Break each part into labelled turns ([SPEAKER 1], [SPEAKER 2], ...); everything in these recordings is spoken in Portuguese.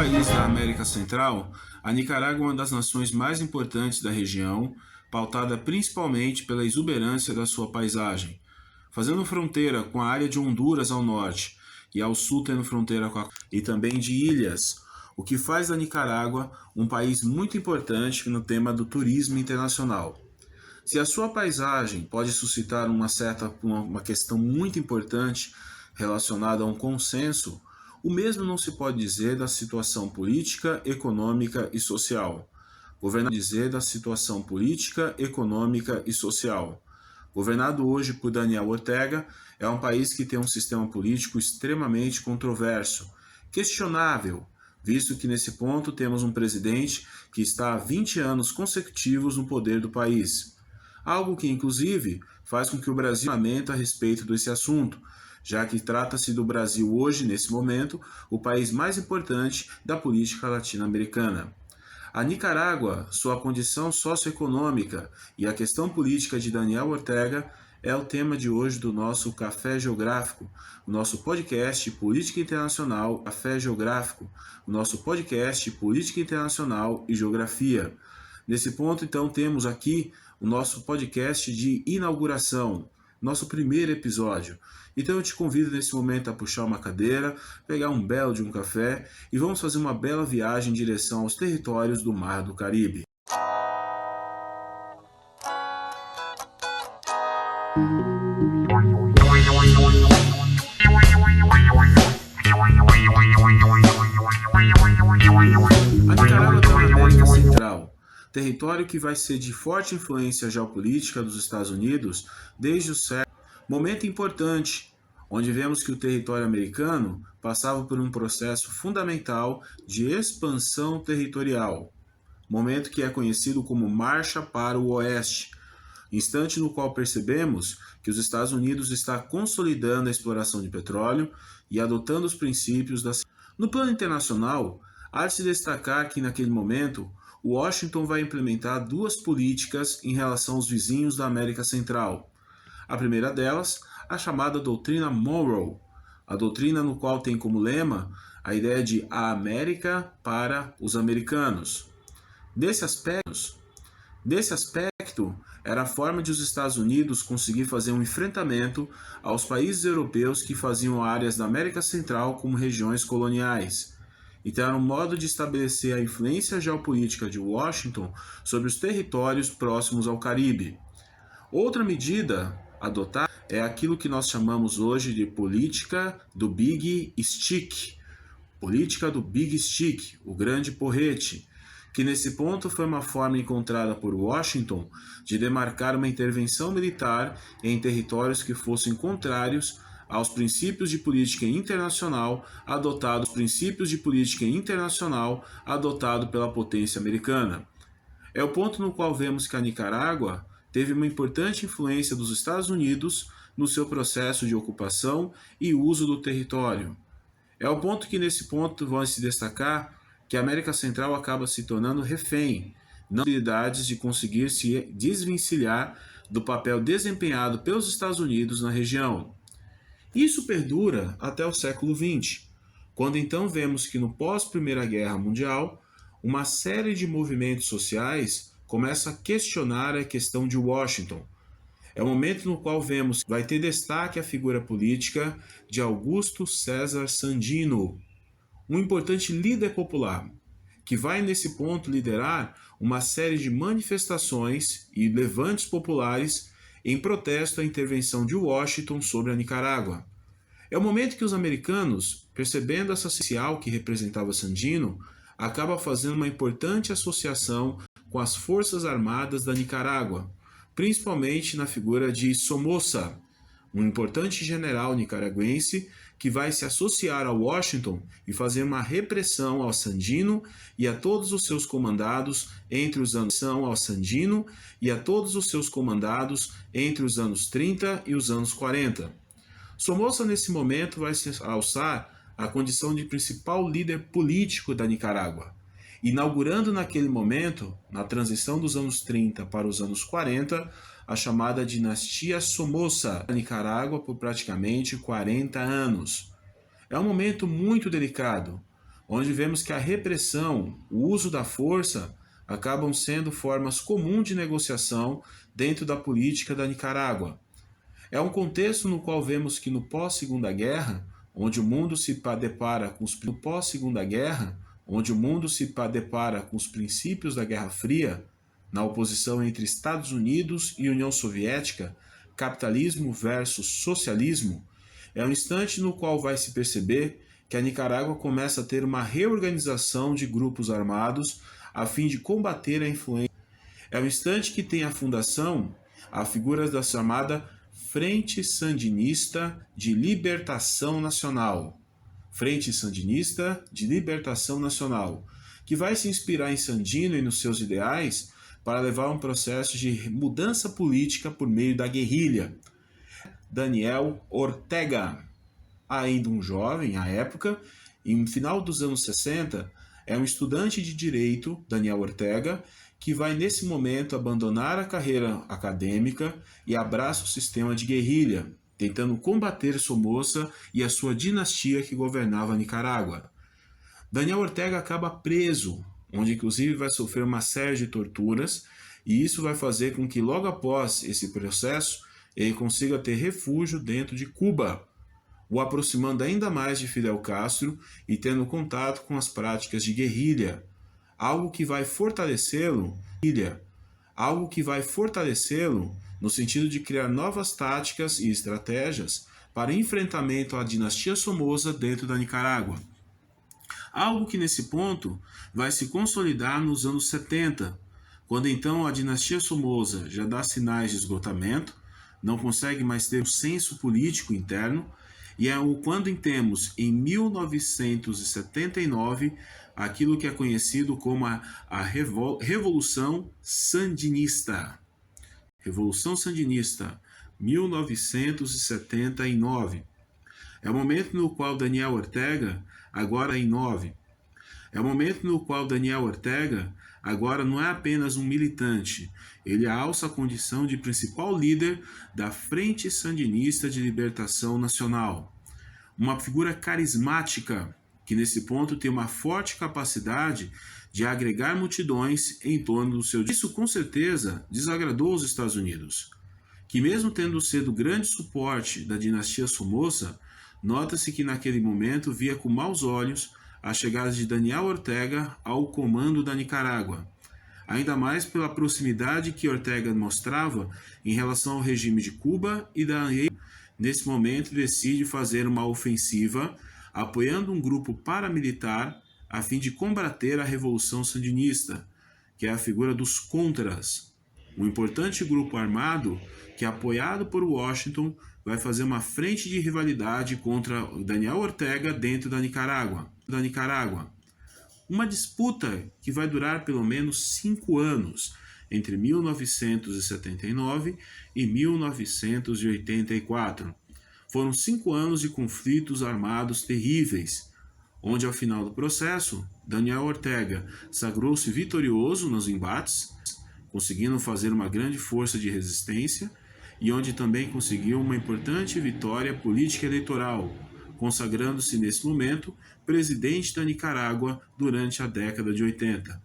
[SPEAKER 1] país da América Central, a Nicarágua é uma das nações mais importantes da região, pautada principalmente pela exuberância da sua paisagem. Fazendo fronteira com a área de Honduras ao norte e ao sul tendo fronteira com e também de ilhas, o que faz da Nicarágua um país muito importante no tema do turismo internacional. Se a sua paisagem pode suscitar uma questão muito importante relacionada a um consenso, o mesmo não se pode dizer da situação política, econômica e social. Governado hoje por Daniel Ortega, é um país que tem um sistema político extremamente controverso, questionável, visto que nesse ponto temos um presidente que está há 20 anos consecutivos no poder do país. Algo que, inclusive, faz com que o Brasil lamenta a respeito desse assunto, já que trata-se do Brasil hoje, nesse momento, o país mais importante da política latino-americana. A Nicarágua, sua condição socioeconômica e a questão política de Daniel Ortega é o tema de hoje do nosso Café Geográfico, o nosso podcast Política Internacional Café Geográfico, o nosso podcast Política Internacional e Geografia. Nesse ponto, então, temos aqui o nosso podcast de inauguração, nosso primeiro episódio. Então eu te convido nesse momento a puxar uma cadeira, pegar um belo de um café e vamos fazer uma bela viagem em direção aos territórios do Mar do Caribe. A Nicarágua está na América Central, território que vai ser de forte influência geopolítica dos Estados Unidos desde o século. Momento importante, onde vemos que o território americano passava por um processo fundamental de expansão territorial. Momento que é conhecido como Marcha para o Oeste, instante no qual percebemos que os Estados Unidos está consolidando a exploração de petróleo e adotando os princípios da... No plano internacional, há de se destacar que naquele momento, Washington vai implementar duas políticas em relação aos vizinhos da América Central. A primeira delas, a chamada Doutrina Monroe, a doutrina no qual tem como lema a ideia de a América para os americanos. Desse aspecto, era a forma de os Estados Unidos conseguir fazer um enfrentamento aos países europeus que faziam áreas da América Central como regiões coloniais. Então era um modo de estabelecer a influência geopolítica de Washington sobre os territórios próximos ao Caribe. Outra medida adotada é aquilo que nós chamamos hoje de política do Big Stick. Política do Big Stick, o grande porrete, que nesse ponto foi uma forma encontrada por Washington de demarcar uma intervenção militar em territórios que fossem contrários aos princípios de política internacional adotados pela potência americana. É o ponto no qual vemos que a Nicarágua teve uma importante influência dos Estados Unidos no seu processo de ocupação e uso do território. É o ponto que nesse ponto vão se destacar que a América Central acaba se tornando refém, não habilidades de conseguir se desvencilhar do papel desempenhado pelos Estados Unidos na região. Isso perdura até o século XX, quando então vemos que no pós-Primeira Guerra Mundial, uma série de movimentos sociais começa a questionar a questão de Washington. É o momento no qual vemos que vai ter destaque a figura política de Augusto César Sandino, um importante líder popular, que vai nesse ponto liderar uma série de manifestações e levantes populares em protesto à intervenção de Washington sobre a Nicarágua. É o momento que os americanos, percebendo essa social que representava Sandino, acaba fazendo uma importante associação com as Forças Armadas da Nicarágua, principalmente na figura de Somoza, um importante general nicaragüense que vai se associar a Washington e fazer uma repressão ao Sandino e a todos os seus comandados entre os anos 30 e os anos 40. Somoza, nesse momento, vai se alçar à condição de principal líder político da Nicarágua, inaugurando naquele momento, na transição dos anos 30 para os anos 40, a chamada dinastia Somoza da Nicarágua por praticamente 40 anos. É um momento muito delicado, onde vemos que a repressão, o uso da força, acabam sendo formas comuns de negociação dentro da política da Nicarágua. É um contexto no qual vemos que no pós-Segunda Guerra, onde o mundo se depara com os princípios da Guerra Fria, na oposição entre Estados Unidos e União Soviética, capitalismo versus socialismo, é um instante no qual vai se perceber que a Nicarágua começa a ter uma reorganização de grupos armados a fim de combater a influência. É um instante que tem a fundação a figura da chamada Frente Sandinista de Libertação Nacional. Frente Sandinista de Libertação Nacional, que vai se inspirar em Sandino e nos seus ideais para levar um processo de mudança política por meio da guerrilha. Daniel Ortega, ainda um jovem à época, e no final dos anos 60, é um estudante de direito, Daniel Ortega, que vai nesse momento abandonar a carreira acadêmica e abraça o sistema de guerrilha, tentando combater Somoza e a sua dinastia que governava a Nicarágua. Daniel Ortega acaba preso, onde inclusive vai sofrer uma série de torturas, e isso vai fazer com que logo após esse processo ele consiga ter refúgio dentro de Cuba, o aproximando ainda mais de Fidel Castro e tendo contato com as práticas de guerrilha, algo que vai fortalecê-lo no sentido de criar novas táticas e estratégias para enfrentamento à dinastia Somoza dentro da Nicarágua. Algo que nesse ponto vai se consolidar nos anos 70, quando então a dinastia Somoza já dá sinais de esgotamento, não consegue mais ter um senso político interno, e é quando temos em 1979 aquilo que é conhecido como a Revolução Sandinista. Revolução Sandinista, 1979. É o momento no qual Daniel Ortega agora não é apenas um militante, ele alça a condição de principal líder da Frente Sandinista de Libertação Nacional. Uma figura carismática, que nesse ponto tem uma forte capacidade de agregar multidões em torno do seu... Isso com certeza desagradou os Estados Unidos, que mesmo tendo sido grande suporte da dinastia Somoza, nota-se que naquele momento via com maus olhos a chegada de Daniel Ortega ao comando da Nicarágua, ainda mais pela proximidade que Ortega mostrava em relação ao regime de Cuba e nesse momento decide fazer uma ofensiva apoiando um grupo paramilitar a fim de combater a Revolução Sandinista, que é a figura dos Contras, um importante grupo armado que, apoiado por Washington, vai fazer uma frente de rivalidade contra Daniel Ortega dentro da Nicarágua. Uma disputa que vai durar pelo menos 5 anos, entre 1979 e 1984. Foram 5 anos de conflitos armados terríveis, onde ao final do processo, Daniel Ortega sagrou-se vitorioso nos embates, conseguindo fazer uma grande força de resistência, e onde também conseguiu uma importante vitória política eleitoral, consagrando-se nesse momento presidente da Nicarágua durante a década de 80.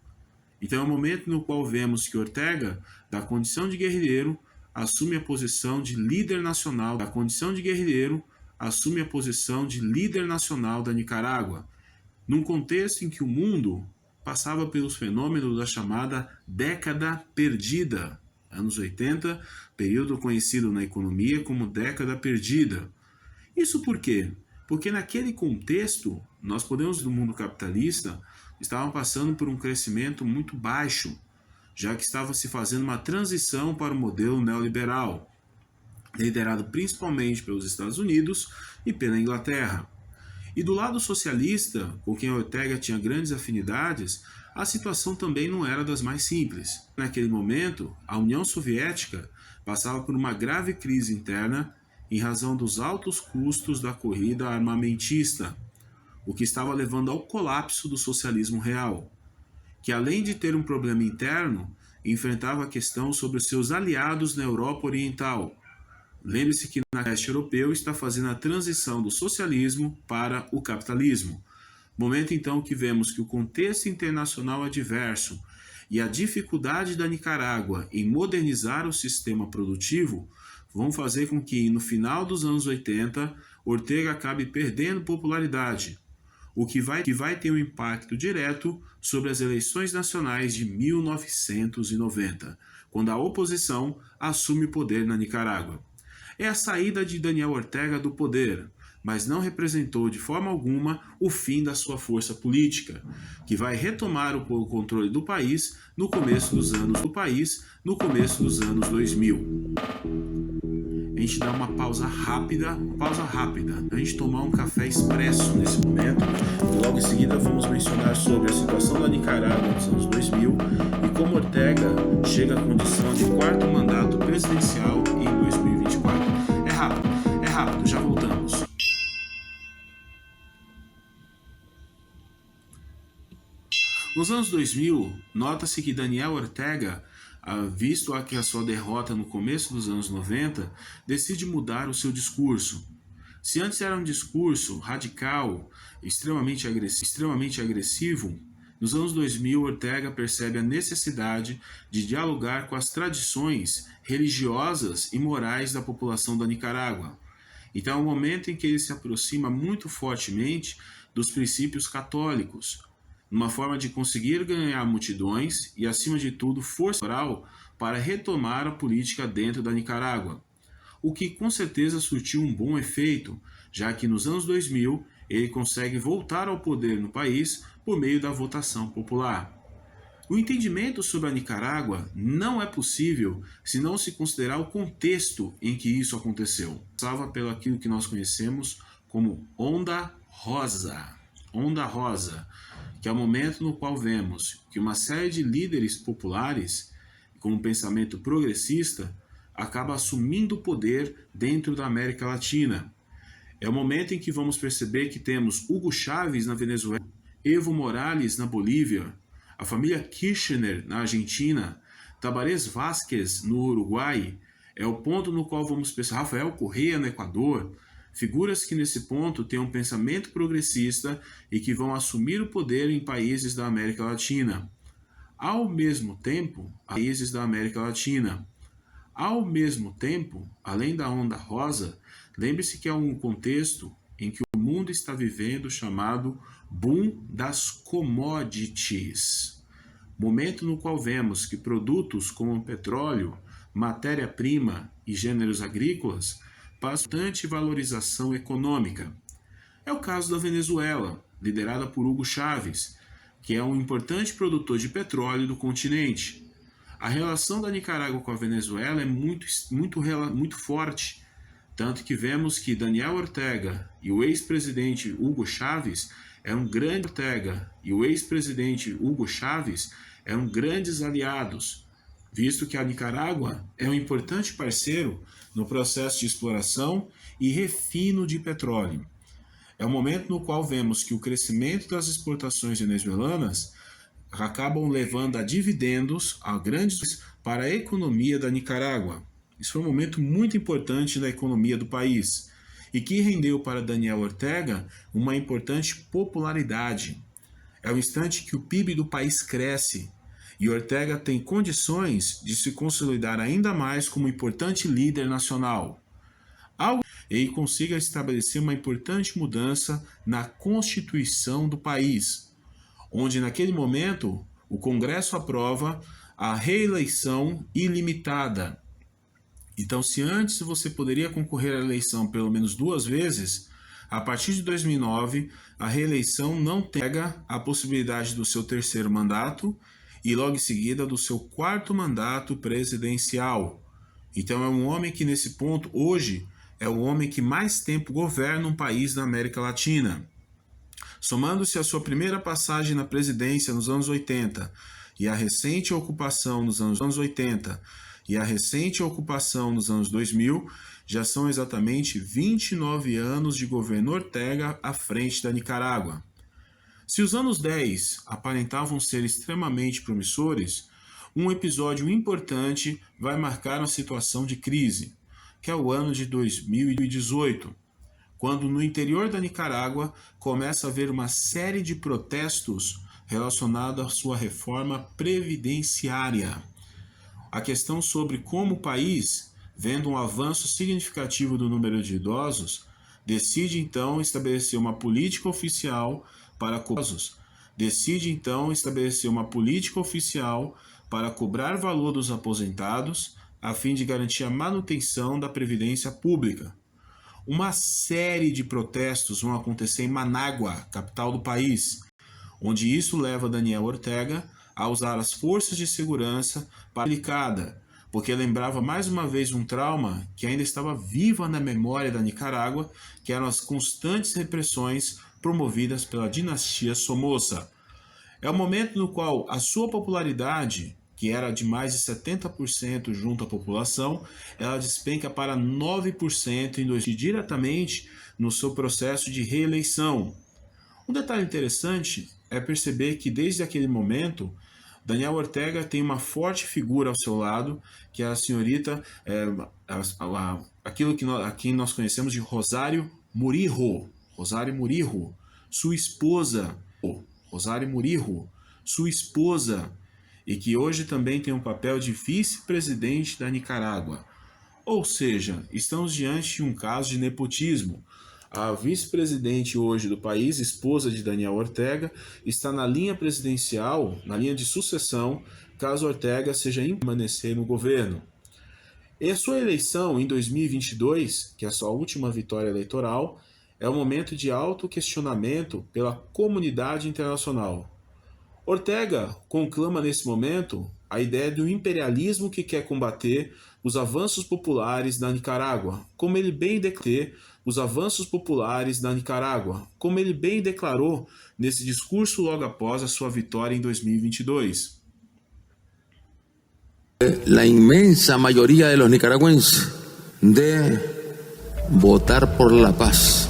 [SPEAKER 1] Então é o momento no qual vemos que Ortega, da condição de guerrilheiro, assume a posição de líder nacional da Nicarágua, num contexto em que o mundo passava pelos fenômenos da chamada década perdida, anos 80, período conhecido na economia como década perdida. Isso por quê? Porque naquele contexto, nós podemos, no mundo capitalista, estavam passando por um crescimento muito baixo, já que estava se fazendo uma transição para o modelo neoliberal, liderado principalmente pelos Estados Unidos e pela Inglaterra. E do lado socialista, com quem Ortega tinha grandes afinidades, a situação também não era das mais simples. Naquele momento, a União Soviética passava por uma grave crise interna em razão dos altos custos da corrida armamentista, o que estava levando ao colapso do socialismo real, que além de ter um problema interno, enfrentava a questão sobre os seus aliados na Europa Oriental. Lembre-se que o leste europeu está fazendo a transição do socialismo para o capitalismo. Momento então que vemos que o contexto internacional adverso e a dificuldade da Nicarágua em modernizar o sistema produtivo vão fazer com que, no final dos anos 80, Ortega acabe perdendo popularidade, o que vai ter um impacto direto sobre as eleições nacionais de 1990, quando a oposição assume o poder na Nicarágua. É a saída de Daniel Ortega do poder, mas não representou de forma alguma o fim da sua força política, que vai retomar o controle do país no começo dos anos 2000. A gente dá uma pausa rápida, a gente tomar um café expresso nesse momento, e logo em seguida vamos mencionar sobre a situação da Nicarágua nos anos 2000 e como Ortega chega à condição de quarto mandato presidencial em 2024. É rápido, já voltamos. Nos anos 2000, nota-se que Daniel Ortega, visto que a sua derrota no começo dos anos 90, decide mudar o seu discurso. Se antes era um discurso radical, extremamente agressivo, nos anos 2000 Ortega percebe a necessidade de dialogar com as tradições religiosas e morais da população da Nicarágua. Então é um momento em que ele se aproxima muito fortemente dos princípios católicos, numa forma de conseguir ganhar multidões e, acima de tudo, força moral para retomar a política dentro da Nicarágua. O que com certeza surtiu um bom efeito, já que nos anos 2000 ele consegue voltar ao poder no país por meio da votação popular. O entendimento sobre a Nicarágua não é possível se não se considerar o contexto em que isso aconteceu. Salva pelo aquilo que nós conhecemos como Onda Rosa, que é o momento no qual vemos que uma série de líderes populares, com um pensamento progressista, acaba assumindo o poder dentro da América Latina. É o momento em que vamos perceber que temos Hugo Chávez na Venezuela, Evo Morales na Bolívia, a família Kirchner na Argentina, Tabaré Vázquez no Uruguai. É o ponto no qual vamos pensar Rafael Correa no Equador, figuras que nesse ponto têm um pensamento progressista e que vão assumir o poder em países da América Latina. Ao mesmo tempo, além da onda rosa, lembre-se que é um contexto em que o mundo está vivendo chamado boom das commodities. Momento no qual vemos que produtos como petróleo, matéria-prima e gêneros agrícolas passam bastante valorização econômica. É o caso da Venezuela, liderada por Hugo Chávez, que é um importante produtor de petróleo do continente. A relação da Nicarágua com a Venezuela é muito forte, tanto que vemos que Daniel Ortega e o ex-presidente Hugo Chávez eram grandes aliados, visto que a Nicarágua é um importante parceiro no processo de exploração e refino de petróleo. É o momento no qual vemos que o crescimento das exportações venezuelanas acabam levando a dividendos para a economia da Nicarágua. Isso foi um momento muito importante na economia do país e que rendeu para Daniel Ortega uma importante popularidade. É o instante que o PIB do país cresce e Ortega tem condições de se consolidar ainda mais como importante líder nacional. E consiga estabelecer uma importante mudança na Constituição do país, onde naquele momento o Congresso aprova a reeleição ilimitada. Então, se antes você poderia concorrer à eleição pelo menos 2 vezes, a partir de 2009, a reeleição não pega a possibilidade do seu 3º mandato e logo em seguida do seu 4º mandato presidencial. Então é um homem que nesse ponto, hoje, é o homem que mais tempo governa um país da América Latina. Somando-se a sua primeira passagem na presidência nos anos 80 e a recente ocupação nos anos 80 e a recente ocupação nos anos 2000, já são exatamente 29 anos de governo Ortega à frente da Nicarágua. Se os anos 10 aparentavam ser extremamente promissores, um episódio importante vai marcar uma situação de crise, que é o ano de 2018, quando no interior da Nicarágua começa a haver uma série de protestos relacionados à sua reforma previdenciária. A questão sobre como o país, vendo um avanço significativo do número de idosos, decide então estabelecer uma política oficial para cobrar valor dos aposentados, a fim de garantir a manutenção da previdência pública. Uma série de protestos vão acontecer em Manágua, capital do país, onde isso leva Daniel Ortega a usar as forças de segurança para delicada, porque lembrava mais uma vez um trauma que ainda estava viva na memória da Nicarágua, que eram as constantes repressões promovidas pela dinastia Somoza. É o momento no qual a sua popularidade, que era de mais de 70% junto à população, ela despenca para 9% diretamente no seu processo de reeleição. Um detalhe interessante é perceber que desde aquele momento, Daniel Ortega tem uma forte figura ao seu lado, que é a senhorita, aquilo que aqui nós conhecemos de Rosário Murillo. Rosário Murillo, sua esposa, Rosário Murillo, sua esposa, e que hoje também tem um papel de vice-presidente da Nicarágua. Ou seja, estamos diante de um caso de nepotismo. A vice-presidente hoje do país, esposa de Daniel Ortega, está na linha presidencial, na linha de sucessão, caso Ortega seja permanecer no governo. E a sua eleição em 2022, que é a sua última vitória eleitoral, é um momento de alto questionamento pela comunidade internacional. Ortega conclama nesse momento a ideia do imperialismo que quer combater os avanços populares na Nicarágua, como ele bem declarou nesse discurso logo após a sua vitória em 2022.
[SPEAKER 2] La inmensa mayoría de los nicaragüenses de votar por la paz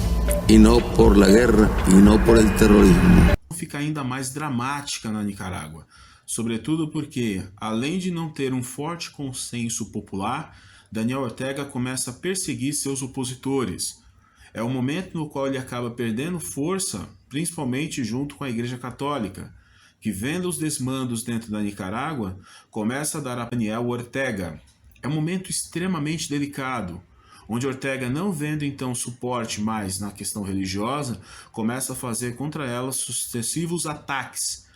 [SPEAKER 2] y no por la guerra y no por el terrorismo.
[SPEAKER 1] Fica ainda mais dramática na Nicarágua, sobretudo porque, além de não ter um forte consenso popular, Daniel Ortega começa a perseguir seus opositores. É o momento no qual ele acaba perdendo força, principalmente junto com a Igreja Católica, que, vendo os desmandos dentro da Nicarágua, começa a dar a Daniel Ortega. É um momento extremamente delicado, onde Ortega, não vendo então suporte mais na questão religiosa, começa a fazer contra ela sucessivos ataques.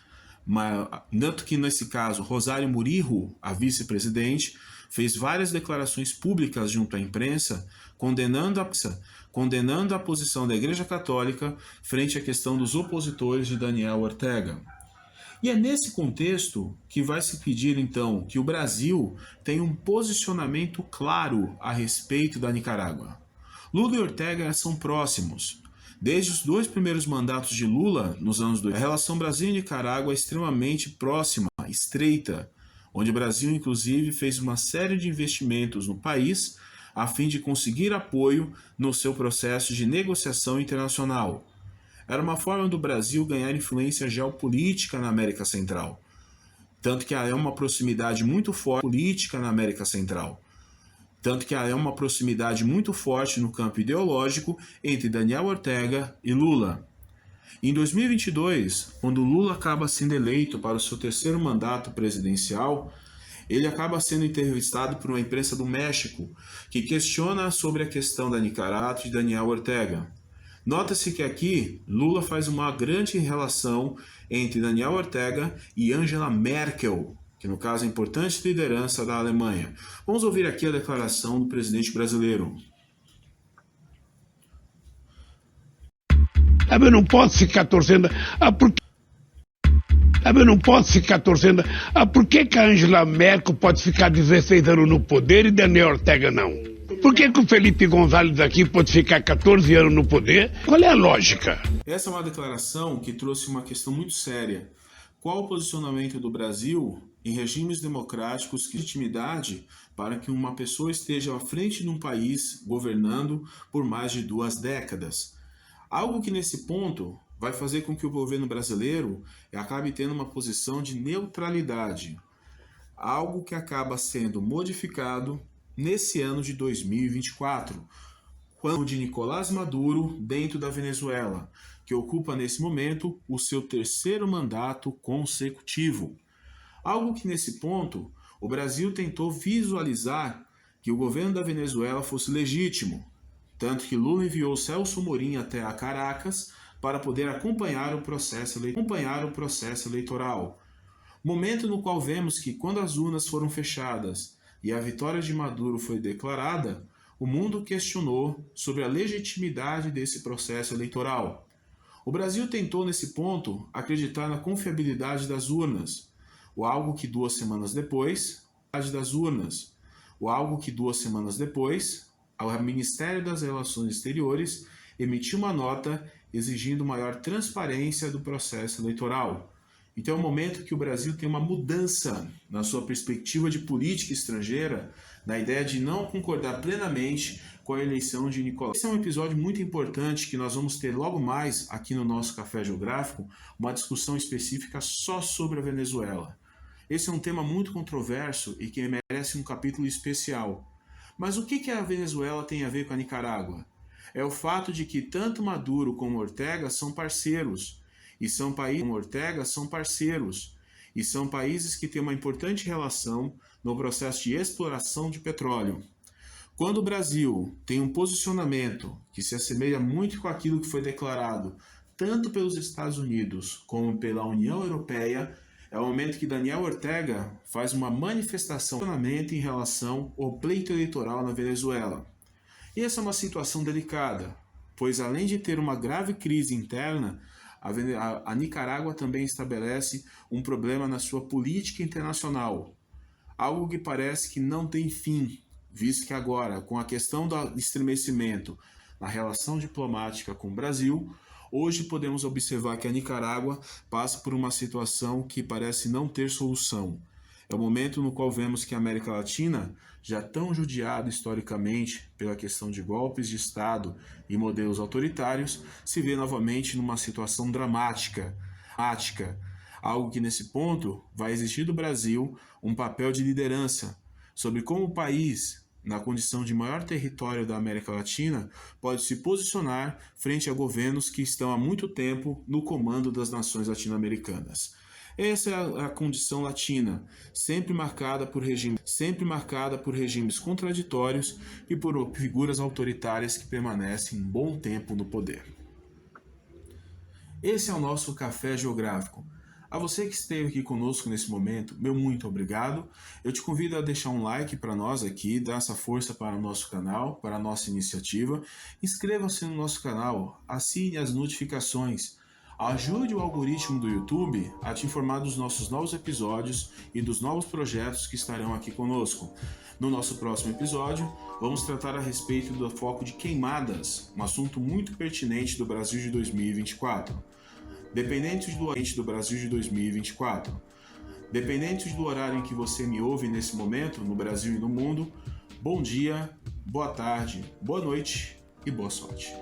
[SPEAKER 1] Tanto que, nesse caso, Rosário Murillo, a vice-presidente, fez várias declarações públicas junto à imprensa, condenando a posição da Igreja Católica frente à questão dos opositores de Daniel Ortega. E é nesse contexto que vai se pedir, então, que o Brasil tenha um posicionamento claro a respeito da Nicarágua. Lula e Ortega são próximos. Desde os 2 primeiros mandatos de Lula, nos anos 2000, a relação Brasil e Nicarágua é extremamente próxima, estreita, onde o Brasil, inclusive, fez uma série de investimentos no país a fim de conseguir apoio no seu processo de negociação internacional. Era uma forma do Brasil ganhar influência geopolítica na América Central. Tanto que há uma proximidade muito forte no campo ideológico entre Daniel Ortega e Lula. Em 2022, quando Lula acaba sendo eleito para o seu 3º mandato presidencial, ele acaba sendo entrevistado por uma imprensa do México, que questiona sobre a questão da Nicarágua e de Daniel Ortega. Nota-se que aqui Lula faz uma grande relação entre Daniel Ortega e Angela Merkel, que no caso é a importante liderança da Alemanha. Vamos ouvir aqui a declaração do presidente brasileiro.
[SPEAKER 3] Eu não posso ficar torcendo. Por que a Angela Merkel pode ficar 16 anos no poder e Daniel Ortega não? Por que o Felipe González aqui pode ficar 14 anos no poder? Qual é a lógica?
[SPEAKER 1] Essa é uma declaração que trouxe uma questão muito séria. Qual o posicionamento do Brasil em regimes democráticos que legitimidade para que uma pessoa esteja à frente de um país governando por mais de 2 décadas? Algo que nesse ponto vai fazer com que o governo brasileiro acabe tendo uma posição de neutralidade. Algo que acaba sendo modificado nesse ano de 2024, quanto de Nicolás Maduro dentro da Venezuela, que ocupa nesse momento o seu terceiro mandato consecutivo. Algo que nesse ponto o Brasil tentou visualizar que o governo da Venezuela fosse legítimo, tanto que Lula enviou Celso Amorim até a Caracas para poder acompanhar o processo eleitoral. Momento no qual vemos que quando as urnas foram fechadas e a vitória de Maduro foi declarada, o mundo questionou sobre a legitimidade desse processo eleitoral. O Brasil tentou nesse ponto acreditar na confiabilidade das urnas, algo que 2 semanas depois, o Ministério das Relações Exteriores emitiu uma nota exigindo maior transparência do processo eleitoral. Então é um momento que o Brasil tem uma mudança na sua perspectiva de política estrangeira, na ideia de não concordar plenamente com a eleição de Nicolás. Esse é um episódio muito importante que nós vamos ter logo mais aqui no nosso Café Geográfico, uma discussão específica só sobre a Venezuela. Esse é um tema muito controverso e que merece um capítulo especial. Mas o que a Venezuela tem a ver com a Nicarágua? É o fato de que tanto Maduro como Ortega são parceiros, e são países que têm uma importante relação no processo de exploração de petróleo. Quando o Brasil tem um posicionamento que se assemelha muito com aquilo que foi declarado tanto pelos Estados Unidos como pela União Europeia, é o momento que Daniel Ortega faz uma manifestação em relação ao pleito eleitoral na Venezuela. E essa é uma situação delicada, pois além de ter uma grave crise interna, a Nicarágua também estabelece um problema na sua política internacional, algo que parece que não tem fim, visto que agora, com a questão do estremecimento na relação diplomática com o Brasil, hoje podemos observar que a Nicarágua passa por uma situação que parece não ter solução. É o momento no qual vemos que a América Latina, já tão judiada historicamente pela questão de golpes de Estado e modelos autoritários, se vê novamente numa situação dramática, algo que nesse ponto vai exigir do Brasil um papel de liderança sobre como o país, na condição de maior território da América Latina, pode se posicionar frente a governos que estão há muito tempo no comando das nações latino-americanas. Essa é a condição latina, sempre marcada por regimes contraditórios e por figuras autoritárias que permanecem um bom tempo no poder. Esse é o nosso Café Geográfico. A você que esteve aqui conosco nesse momento, meu muito obrigado. Eu te convido a deixar um like para nós aqui, dar essa força para o nosso canal, para a nossa iniciativa. Inscreva-se no nosso canal, assine as notificações. Ajude o algoritmo do YouTube a te informar dos nossos novos episódios e dos novos projetos que estarão aqui conosco. No nosso próximo episódio, vamos tratar a respeito do foco de queimadas, um assunto muito pertinente do Brasil de 2024. Dependente do horário em que você me ouve nesse momento, no Brasil e no mundo, bom dia, boa tarde, boa noite e boa sorte.